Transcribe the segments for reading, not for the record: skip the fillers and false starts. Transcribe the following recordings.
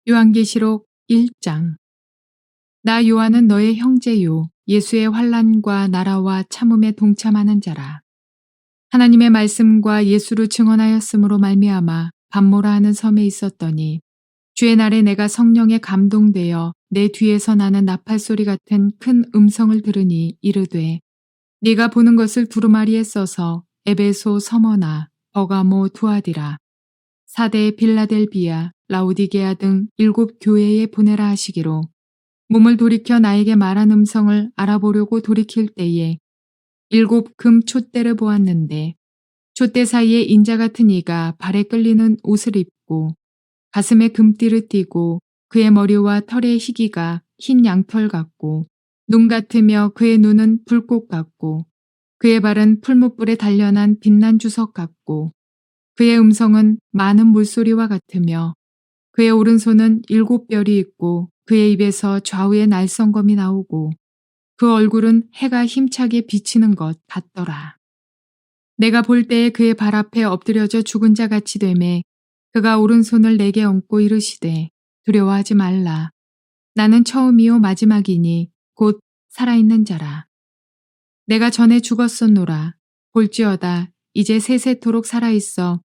요한계시록 1장. 나 요한은 너의 형제요 예수의 환난과 나라와 참음에 동참하는 자라. 하나님의 말씀과 예수를 증언하였으므로 말미암아 밤모라 하는 섬에 있었더니 주의 날에 내가 성령에 감동되어 내 뒤에서 나는 나팔소리 같은 큰 음성을 들으니 이르되 네가 보는 것을 두루마리에 써서 에베소, 서머나, 버가모, 두아디라, 사대, 빌라델비아, 라우디게아 등 7 교회에 보내라 하시기로 몸을 돌이켜 나에게 말한 음성을 알아보려고 돌이킬 때에 7 금 촛대를 보았는데 촛대 사이에 인자 같은 이가 발에 끌리는 옷을 입고 가슴에 금띠를 띠고 그의 머리와 털의 희기가 흰 양털 같고 눈 같으며 그의 눈은 불꽃 같고 그의 발은 풀무불에 단련한 빛난 주석 같고 그의 음성은 많은 물소리와 같으며 그의 오른손은 7 별이 있고 그의 입에서 좌우에 날성검이 나오고 그 얼굴은 해가 힘차게 비치는 것 같더라. 내가 볼 때에 그의 발 앞에 엎드려져 죽은 자 같이 되매 그가 오른손을 내게 얹고 이르시되 두려워하지 말라. 나는 처음이요 마지막이니 곧 살아있는 자라. 내가 전에 죽었었노라. 볼지어다 이제 세세토록 살아있어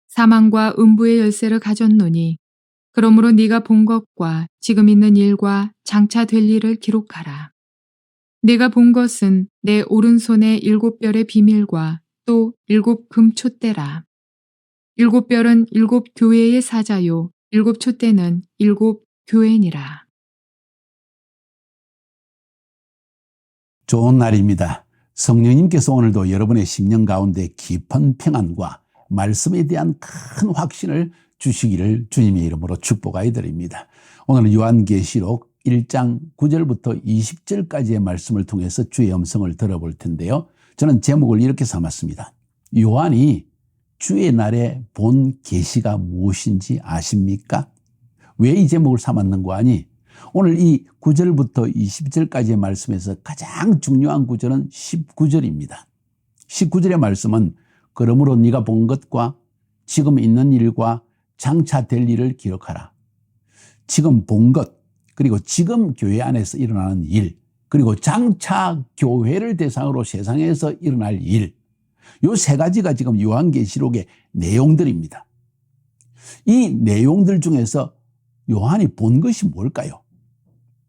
사망과 음부의 열쇠를 가졌노니 그러므로 네가 본 것과 지금 있는 일과 장차 될 일을 기록하라. 네가 본 것은 내 오른손의 7 별의 비밀과 또 7 금촛대라. 7 별은 7 교회의 사자요 7 촛대는 7 교회니라. 좋은 날입니다. 성령님께서 오늘도 여러분의 심령 가운데 깊은 평안과 말씀에 대한 큰 확신을 주시기를 주님의 이름으로 축복하여 드립니다. 오늘은 요한계시록 1장 9절부터 20절까지의 말씀을 통해서 주의 음성을 들어볼 텐데요. 저는 제목을 이렇게 삼았습니다. 요한이 주의 날에 본 계시가 무엇인지 아십니까? 왜 이 제목을 삼았는가 하니 오늘 이 9절부터 20절까지의 말씀에서 가장 중요한 구절은 19절입니다. 19절의 말씀은 그러므로 네가 본 것과 지금 있는 일과 장차 될 일을 기록하라. 지금 본 것, 그리고 지금 교회 안에서 일어나는 일, 그리고 장차 교회를 대상으로 세상에서 일어날 일, 요 3가지가 지금 요한계시록의 내용들입니다. 이 내용들 중에서 요한이 본 것이 뭘까요?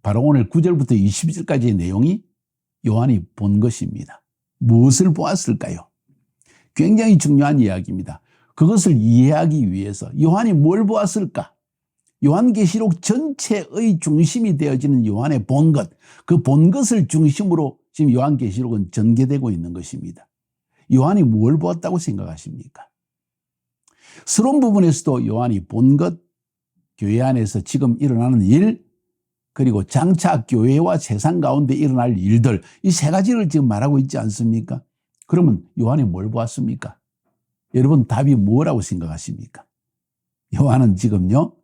바로 오늘 9절부터 20절까지의 내용이 요한이 본 것입니다. 무엇을 보았을까요? 굉장히 중요한 이야기입니다. 그것을 이해하기 위해서 요한이 뭘 보았을까? 요한계시록 전체의 중심이 되어지는 요한의 본 것, 그 본 것을 중심으로 지금 요한계시록은 전개되고 있는 것입니다. 요한이 뭘 보았다고 생각하십니까? 서론 부분에서도 요한이 본 것, 교회 안에서 지금 일어나는 일, 그리고 장차 교회와 세상 가운데 일어날 일들, 이 3가지를 지금 말하고 있지 않습니까? 그러면 요한이 뭘 보았습니까? 여러분 답이 뭐라고 생각하십니까? 요한은 지금요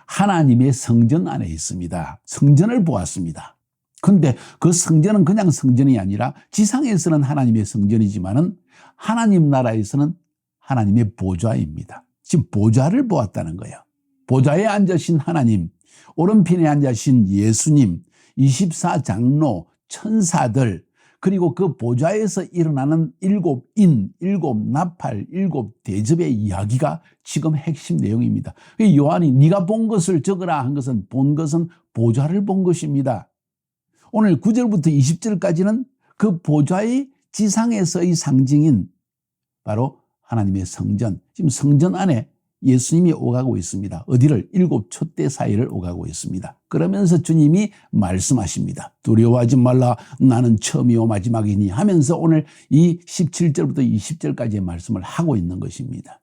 하나님의 성전 안에 있습니다. 성전을 보았습니다. 그런데 그 성전은 그냥 성전이 아니라 지상에서는 하나님의 성전이지만은 하나님 나라에서는 하나님의 보좌입니다. 지금 보좌를 보았다는 거예요. 보좌에 앉으신 하나님, 오른편에 앉으신 예수님, 24장로, 천사들, 그리고 그 보좌에서 일어나는 7 인, 7 나팔, 7 대접의 이야기가 지금 핵심 내용입니다. 요한이 네가 본 것을 적으라 한 것은 본 것은 보좌를 본 것입니다. 오늘 9절부터 20절까지는 그 보좌의 지상에서의 상징인 바로 하나님의 성전, 지금 성전 안에 예수님이 오가고 있습니다. 어디를? 7 촛대 사이를 오가고 있습니다. 그러면서 주님이 말씀하십니다. 두려워하지 말라. 나는 처음이요 마지막이니 하면서 오늘 이 17절부터 20절까지의 말씀을 하고 있는 것입니다.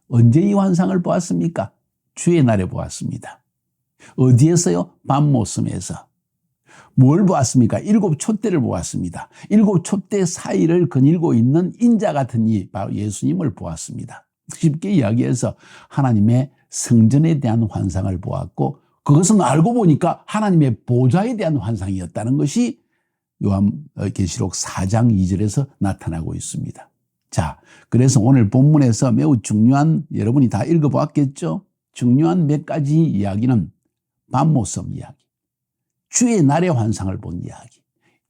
언제 이 환상을 보았습니까? 주의 날에 보았습니다. 어디에서요? 밤모섬에서. 뭘 보았습니까? 7 촛대를 보았습니다. 7 촛대 사이를 거닐고 있는 인자 같은 이 바로 예수님을 보았습니다. 쉽게 이야기해서 하나님의 성전에 대한 환상을 보았고 그것은 알고 보니까 하나님의 보좌에 대한 환상이었다는 것이 요한계시록 4장 2절에서 나타나고 있습니다. 자, 그래서 오늘 본문에서 매우 중요한, 여러분이 다 읽어보았겠죠? 중요한 몇 가지 이야기는 밤모섬 이야기, 주의 날의 환상을 본 이야기,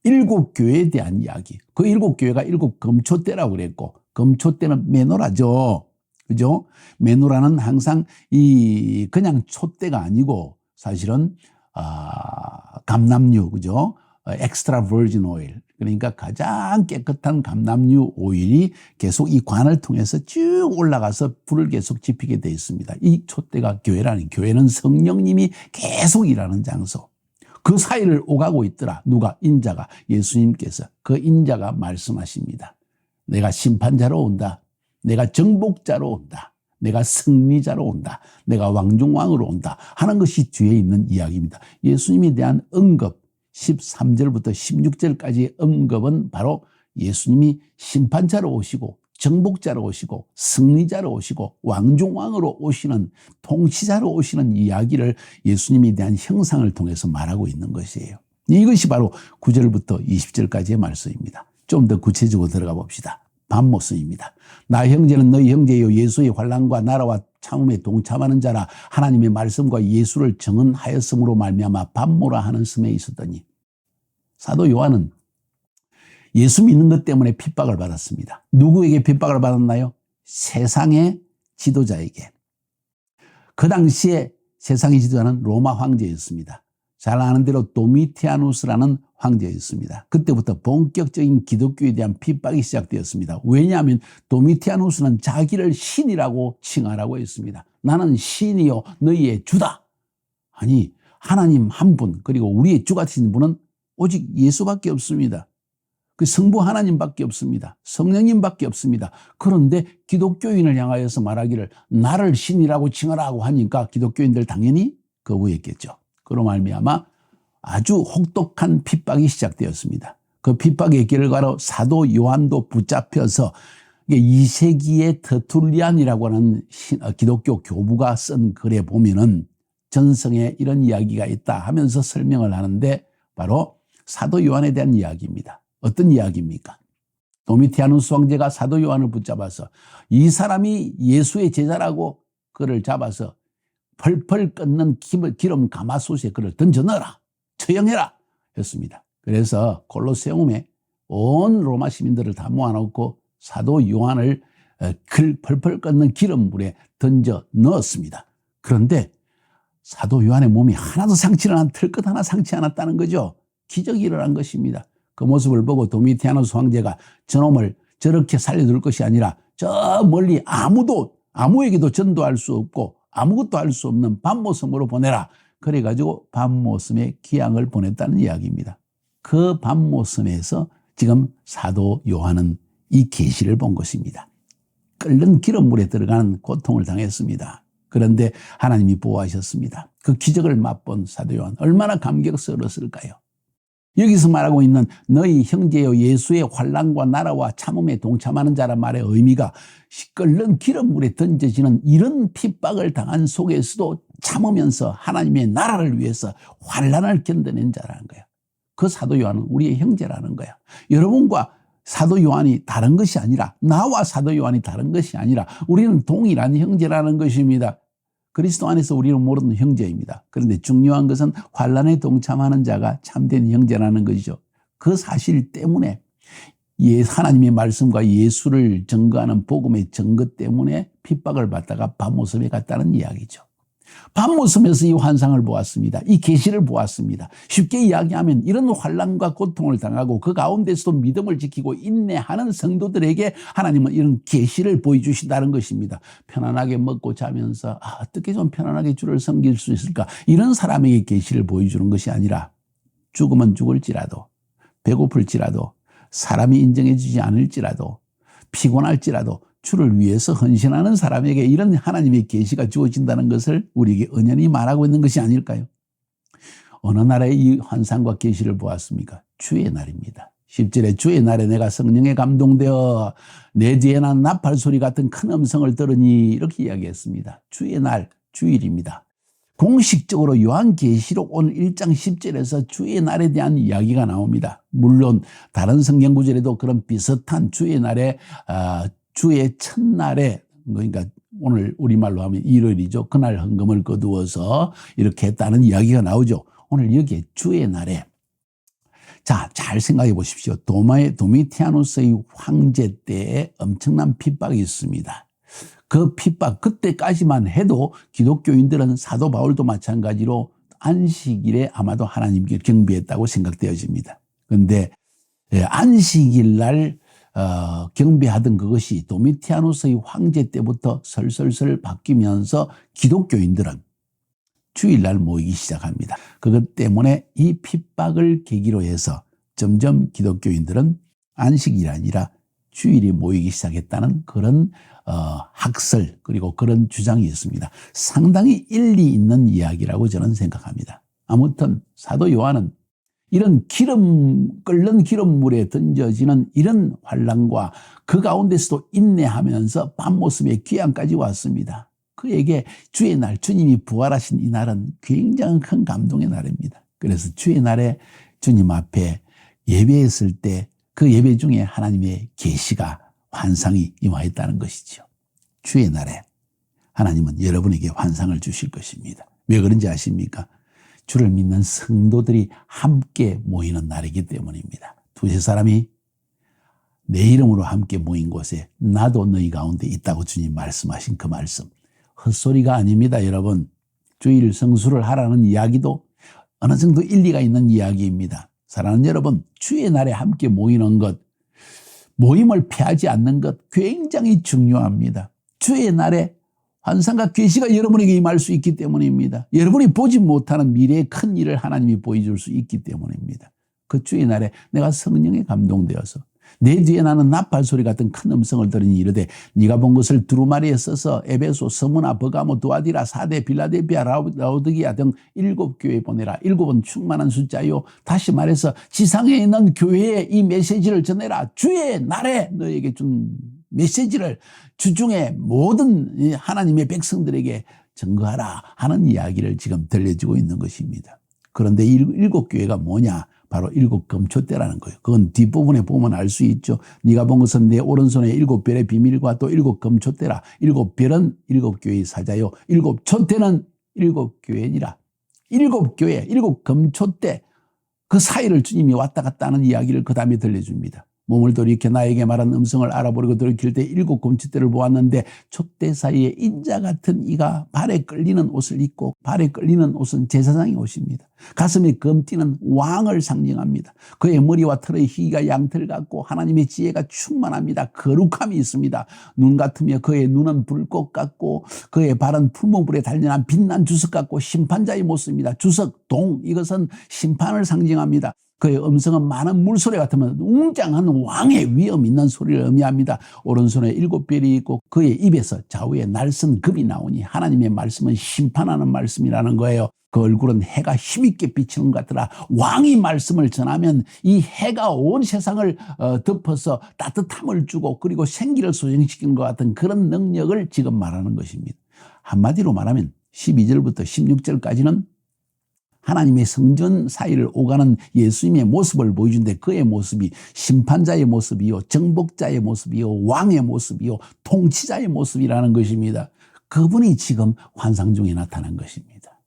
7교회에 대한 이야기. 그 7교회가 7금초대라고 그랬고, 금초대는 메노라죠. 그죠? 메노라는 항상 그냥 촛대가 아니고 사실은 감람유, 그죠? 엑스트라 버진 오일. 그러니까 가장 깨끗한 감람유 오일이 계속 이 관을 통해서 쭉 올라가서 불을 계속 지피게 되어 있습니다. 이 촛대가 교회는 성령님이 계속 일하는 장소. 그 사이를 오가고 있더라. 누가? 인자가, 예수님께서. 그 인자가 말씀하십니다. 내가 심판자로 온다. 내가 정복자로 온다. 내가 승리자로 온다. 내가 왕중왕으로 온다. 하는 것이 뒤에 있는 이야기입니다. 예수님에 대한 언급, 13절부터 16절까지의 언급은 바로 예수님이 심판자로 오시고 정복자로 오시고 승리자로 오시고 왕중왕으로 오시는 통치자로 오시는 이야기를 예수님에 대한 형상을 통해서 말하고 있는 것이에요. 이것이 바로 9절부터 20절까지의 말씀입니다. 좀 더 구체적으로 들어가 봅시다. 밤모습입니다. 나 형제는 너희 형제요 예수의 환난과 나라와 참음에 동참하는 자라. 하나님의 말씀과 예수를 증언하였으므로 말미암아 밤모라 하는 섬에 있었더니. 사도 요한은 예수 믿는 것 때문에 핍박을 받았습니다. 누구에게 핍박을 받았나요? 세상의 지도자에게. 그 당시에 세상의 지도자는 로마 황제였습니다. 잘 아는 대로 도미티아누스라는 황제였습니다. 그때부터 본격적인 기독교에 대한 핍박이 시작되었습니다. 왜냐하면 도미티아누스는 자기를 신이라고 칭하라고 했습니다. 나는 신이요 너희의 주다. 아니, 하나님 한 분, 그리고 우리의 주 같은 분은 오직 예수밖에 없습니다. 그 성부 하나님밖에 없습니다. 성령님밖에 없습니다. 그런데 기독교인을 향하여서 말하기를 나를 신이라고 칭하라고 하니까 기독교인들 당연히 거부했겠죠. 그로 말미암아 아주 혹독한 핍박이 시작되었습니다. 그 핍박의 결과로 사도 요한도 붙잡혀서 2세기의 터툴리안이라고 하는 기독교 교부가 쓴 글에 보면은 전성에 이런 이야기가 있다 하면서 설명을 하는데 바로 사도 요한에 대한 이야기입니다. 어떤 이야기입니까? 도미티아누스 황제가 사도 요한을 붙잡아서 이 사람이 예수의 제자라고 그를 잡아서 펄펄 끓는 기름 가마솥에 그를 던져 넣어라. 처형해라. 했습니다. 그래서 콜로세움에 온 로마 시민들을 다 모아놓고 사도 요한을 펄펄 끓는 기름물에 던져 넣었습니다. 그런데 사도 요한의 몸이 하나도 상치를 않았, 털끝 하나 상치 않았다는 거죠. 기적이 일어난 것입니다. 그 모습을 보고 도미티아누스 황제가 저놈을 저렇게 살려둘 것이 아니라 저 멀리 아무에게도 전도할 수 없고 아무것도 할 수 없는 밤모섬으로 보내라. 그래가지고 밤모섬에 기양을 보냈다는 이야기입니다. 그 밤모섬에서 지금 사도 요한은 이 계시를 본 것입니다. 끓는 기름물에 들어가는 고통을 당했습니다. 그런데 하나님이 보호하셨습니다. 그 기적을 맛본 사도 요한 얼마나 감격스러웠을까요? 여기서 말하고 있는 너희 형제여 예수의 환난과 나라와 참음에 동참하는 자란 말의 의미가 끓는 기름물에 던져지는 이런 핍박을 당한 속에서도 참으면서 하나님의 나라를 위해서 환난을 견뎌낸 자라는 거예요. 그 사도 요한은 우리의 형제라는 거예요. 여러분과 사도 요한이 다른 것이 아니라, 나와 사도 요한이 다른 것이 아니라 우리는 동일한 형제라는 것입니다. 그리스도 안에서 우리는 모르는 형제입니다. 그런데 중요한 것은 환난에 동참하는 자가 참된 형제라는 것이죠. 그 사실 때문에 하나님의 말씀과 예수를 증거하는 복음의 증거 때문에 핍박을 받다가 밤모섬에 갔다는 이야기죠. 밤모섬에서 이 환상을 보았습니다. 이 계시를 보았습니다. 쉽게 이야기하면 이런 환난과 고통을 당하고 그 가운데서도 믿음을 지키고 인내하는 성도들에게 하나님은 이런 계시를 보여주신다는 것입니다. 편안하게 먹고 자면서 어떻게 좀 편안하게 주를 섬길 수 있을까? 이런 사람에게 계시를 보여주는 것이 아니라 죽으면 죽을지라도 배고플지라도 사람이 인정해 주지 않을지라도 피곤할지라도 주를 위해서 헌신하는 사람에게 이런 하나님의 계시가 주어진다는 것을 우리에게 은연히 말하고 있는 것이 아닐까요? 어느 날에 이 환상과 계시를 보았습니까? 주의 날입니다. 10절에 주의 날에 내가 성령에 감동되어 내 뒤에 난 나팔소리 같은 큰 음성을 들으니 이렇게 이야기했습니다. 주의 날, 주일입니다. 공식적으로 요한계시록 오늘 1장 10절에서 주의 날에 대한 이야기가 나옵니다. 물론 다른 성경 구절에도 그런 비슷한 주의 날에 주의 첫날에, 그러니까 오늘 우리말로 하면 일요일이죠. 그날 헌금을 거두어서 이렇게 했다는 이야기가 나오죠. 오늘 여기에 주의 날에 자, 잘 생각해 보십시오. 도미티아누스의 황제 때에 엄청난 핍박이 있습니다. 그 핍박, 그때까지만 해도 기독교인들은 사도 바울도 마찬가지로 안식일에 아마도 하나님께 경배했다고 생각되어집니다. 그런데 안식일 날 경배하던 그것이 도미티아누스의 황제 때부터 설설설 바뀌면서 기독교인들은 주일날 모이기 시작합니다. 그것 때문에 이 핍박을 계기로 해서 점점 기독교인들은 안식일이 아니라 주일이 모이기 시작했다는 그런 학설 그리고 그런 주장이 있습니다. 상당히 일리 있는 이야기라고 저는 생각합니다. 아무튼 사도 요한은 이런 끓는 기름물에 던져지는 이런 환난과 그 가운데서도 인내하면서 밤모습의 귀향까지 왔습니다. 그에게 주의 날, 주님이 부활하신 이 날은 굉장히 큰 감동의 날입니다. 그래서 주의 날에 주님 앞에 예배했을 때 그 예배 중에 하나님의 계시가 환상이 임하였다는 것이죠. 주의 날에 하나님은 여러분에게 환상을 주실 것입니다. 왜 그런지 아십니까? 주를 믿는 성도들이 함께 모이는 날이기 때문입니다. 두세 사람이 내 이름으로 함께 모인 곳에 나도 너희 가운데 있다고 주님 말씀하신 그 말씀. 헛소리가 아닙니다, 여러분. 주일 성수를 하라는 이야기도 어느 정도 일리가 있는 이야기입니다. 사랑하는 여러분, 주의 날에 함께 모이는 것, 모임을 피하지 않는 것 굉장히 중요합니다. 주의 날에 환상과 계시가 여러분에게 임할 수 있기 때문입니다. 여러분이 보지 못하는 미래의 큰 일을 하나님이 보여줄 수 있기 때문입니다. 그 주의 날에 내가 성령에 감동되어서 내 뒤에 나는 나팔 소리 같은 큰 음성을 들으니 이르되 네가 본 것을 두루마리에 써서 에베소, 서무나, 버가모, 두아디라, 사데, 빌라델피아, 라오디게아 등 7교회에 보내라. 7은 충만한 숫자요. 다시 말해서 지상에 있는 교회에 이 메시지를 전해라. 주의 날에 너에게 준 메시지를 주중에 모든 하나님의 백성들에게 증거하라 하는 이야기를 지금 들려주고 있는 것입니다. 그런데 7교회가 뭐냐? 바로 7금초대라는 거예요. 그건 뒷부분에 보면 알 수 있죠. 네가 본 것은 내 오른손에 7별의 비밀과 또 7금초대라. 7별은 7교회의 사자요. 7초대는 7교회니라. 7교회, 7금초대 그 사이를 주님이 왔다 갔다 하는 이야기를 그 다음에 들려줍니다. 몸을 돌이켜 나에게 말한 음성을 알아보려고 돌이킬 때 7금초대를 보았는데 촛대 사이에 인자 같은 이가 발에 끌리는 옷을 입고 발에 끌리는 옷은 제사장의 옷입니다. 가슴에 검띠는 왕을 상징합니다. 그의 머리와 털의 희가 양털 같고 하나님의 지혜가 충만합니다. 거룩함이 있습니다. 눈 같으며 그의 눈은 불꽃 같고 그의 발은 풀무불에 단련한 빛난 주석 같고 심판자의 모습입니다. 주석, 동 이것은 심판을 상징합니다. 그의 음성은 많은 물소리 같으면 웅장한 왕의 위엄 있는 소리를 의미합니다. 오른손에 7별이 있고 그의 입에서 좌우에 날선 급이 나오니 하나님의 말씀은 심판하는 말씀이라는 거예요. 그 얼굴은 해가 힘있게 비치는 것 같더라. 왕이 말씀을 전하면 이 해가 온 세상을 덮어서 따뜻함을 주고 그리고 생기를 소생시키는 것 같은 그런 능력을 지금 말하는 것입니다. 한마디로 말하면 12절부터 16절까지는 하나님의 성전 사이를 오가는 예수님의 모습을 보여준데 그의 모습이 심판자의 모습이요, 정복자의 모습이요, 왕의 모습이요, 통치자의 모습이라는 것입니다. 그분이 지금 환상 중에 나타난 것입니다.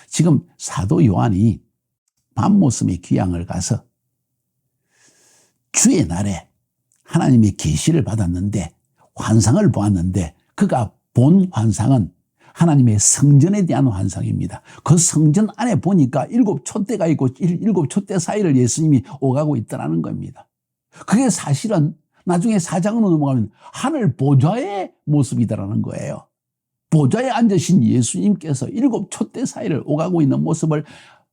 지금 사도 요한이 밤모습의 귀향을 가서 주의 날에 하나님의 계시를 받았는데 환상을 보았는데 그가 본 환상은 하나님의 성전에 대한 환상입니다. 그 성전 안에 보니까 7촛대가 있고 7촛대 사이를 예수님이 오가고 있더라는 겁니다. 그게 사실은 나중에 4장으로 넘어가면 하늘 보좌의 모습이더라는 거예요. 보좌에 앉으신 예수님께서 7촛대 사이를 오가고 있는 모습을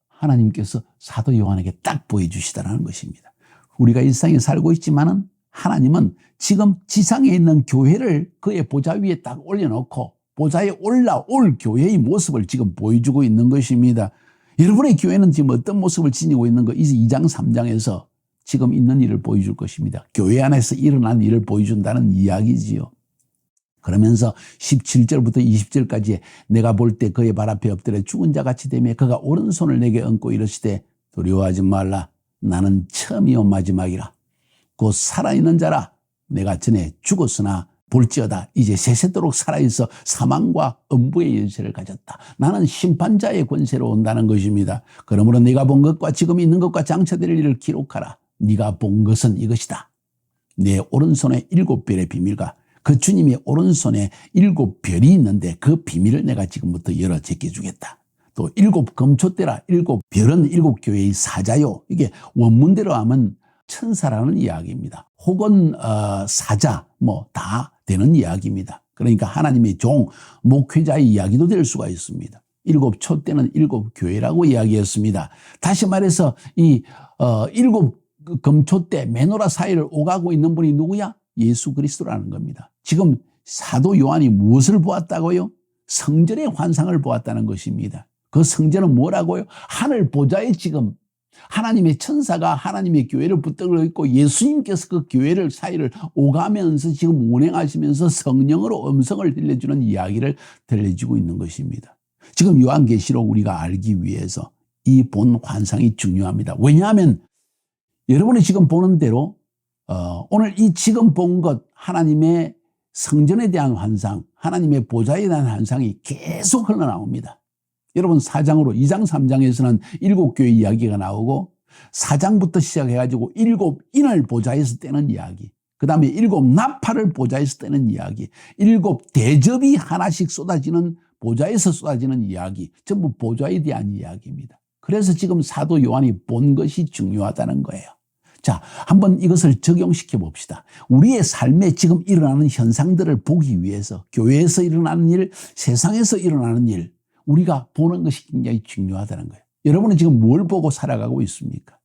하나님께서 사도 요한에게 딱 보여주시더라는 것입니다. 우리가 일상에 살고 있지만은 하나님은 지금 지상에 있는 교회를 그의 보좌 위에 딱 올려놓고 보좌에 올라올 교회의 모습을 지금 보여주고 있는 것입니다. 여러분의 교회는 지금 어떤 모습을 지니고 있는 거 2장 3장에서 지금 있는 일을 보여줄 것입니다. 교회 안에서 일어난 일을 보여준다는 이야기지요. 그러면서 17절부터 20절까지 내가 볼 때 그의 발 앞에 엎드려 죽은 자같이 되며 그가 오른손을 내게 얹고 이르시되 두려워하지 말라. 나는 처음이요 마지막이라. 곧 살아있는 자라. 내가 전에 죽었으나 볼지어다 이제 세세도록 살아있어 사망과 음부의 연세를 가졌다. 나는 심판자의 권세로 온다는 것입니다. 그러므로 네가 본 것과 지금 있는 것과 장차될 일을 기록하라. 네가 본 것은 이것이다. 내 오른손에 7별의 비밀과 그 주님의 오른손에 7별이 있는데 그 비밀을 내가 지금부터 열어 제껴주겠다. 또 7금초대라 7별은 7교회의 사자요. 이게 원문대로 하면 천사라는 이야기입니다. 혹은 사자 다 되는 이야기입니다. 그러니까 하나님의 종, 목회자의 이야기도 될 수가 있습니다. 7촛대는 7교회라고 이야기했습니다. 다시 말해서 이 7금초대 메노라 사이를 오가고 있는 분이 누구야? 예수 그리스도라는 겁니다. 지금 사도 요한이 무엇을 보았다고요? 성전의 환상을 보았다는 것입니다. 그 성전은 뭐라고요? 하늘 보좌에 지금 하나님의 천사가 하나님의 교회를 붙들고 있고 예수님께서 그 교회를 사이를 오가면서 지금 운행하시면서 성령으로 음성을 들려주는 이야기를 들려주고 있는 것입니다. 지금 요한계시록 우리가 알기 위해서 이 본 환상이 중요합니다. 왜냐하면 여러분이 지금 보는 대로 오늘 이 지금 본 것 하나님의 성전에 대한 환상, 하나님의 보좌에 대한 환상이 계속 흘러나옵니다. 여러분 4장으로 2장 3장에서는 7교회 이야기가 나오고 4장부터 시작해가지고 7인을 보좌에서 떼는 이야기, 그 다음에 7나팔을 보좌에서 떼는 이야기, 7대접이 하나씩 쏟아지는 보좌에서 쏟아지는 이야기, 전부 보좌에 대한 이야기입니다. 그래서 지금 사도 요한이 본 것이 중요하다는 거예요. 자, 한번 이것을 적용시켜 봅시다. 우리의 삶에 지금 일어나는 현상들을 보기 위해서 교회에서 일어나는 일, 세상에서 일어나는 일, 우리가 보는 것이 굉장히 중요하다는 거예요. 여러분은 지금 뭘 보고 살아가고 있습니까?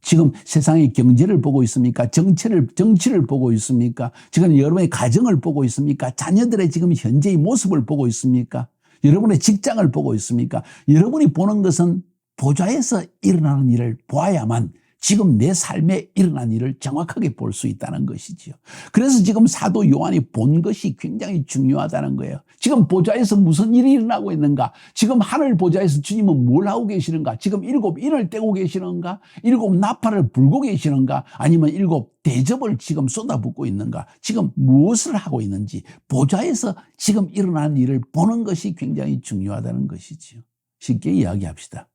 지금 세상의 경제를 보고 있습니까? 정치를 보고 있습니까? 지금 여러분의 가정을 보고 있습니까? 자녀들의 지금 현재의 모습을 보고 있습니까? 여러분의 직장을 보고 있습니까? 여러분이 보는 것은 보좌에서 일어나는 일을 보아야만 지금 내 삶에 일어난 일을 정확하게 볼 수 있다는 것이지요. 그래서 지금 사도 요한이 본 것이 굉장히 중요하다는 거예요. 지금 보좌에서 무슨 일이 일어나고 있는가? 지금 하늘 보좌에서 주님은 뭘 하고 계시는가? 지금 7인을 떼고 계시는가? 7나팔을 불고 계시는가? 아니면 7대접을 지금 쏟아붓고 있는가? 지금 무엇을 하고 있는지 보좌에서 지금 일어나는 일을 보는 것이 굉장히 중요하다는 것이지요. 쉽게 이야기합시다.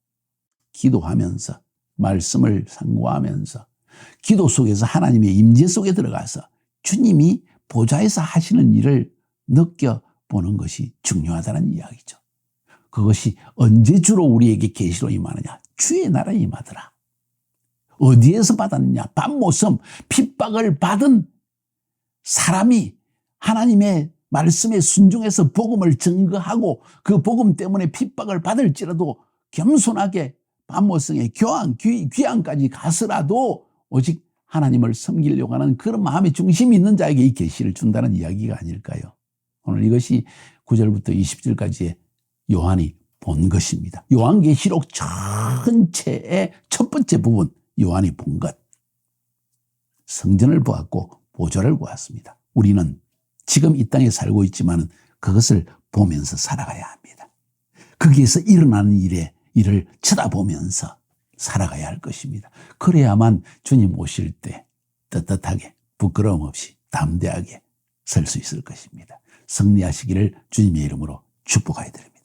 기도하면서 말씀을 상고하면서 기도 속에서 하나님의 임재 속에 들어가서 주님이 보좌에서 하시는 일을 느껴보는 것이 중요하다는 이야기죠. 그것이 언제 주로 우리에게 계시로 임하느냐? 주의 나라에 임하더라. 어디에서 받았느냐? 밤모섬 핍박을 받은 사람이 하나님의 말씀에 순종해서 복음을 증거하고 그 복음 때문에 핍박을 받을지라도 겸손하게 밤모성의 귀향까지 가서라도 오직 하나님을 섬기려고 하는 그런 마음의 중심이 있는 자에게 이 계시를 준다는 이야기가 아닐까요? 오늘 이것이 9절부터 20절까지의 요한이 본 것입니다. 요한계시록 전체의 첫 번째 부분, 요한이 본 것. 성전을 보았고 보좌를 보았습니다. 우리는 지금 이 땅에 살고 있지만 그것을 보면서 살아가야 합니다. 거기에서 일어나는 일을 쳐다보면서 살아가야 할 것입니다. 그래야만 주님 오실 때 떳떳하게 부끄러움 없이 담대하게 설 수 있을 것입니다. 승리하시기를 주님의 이름으로 축복하여 드립니다.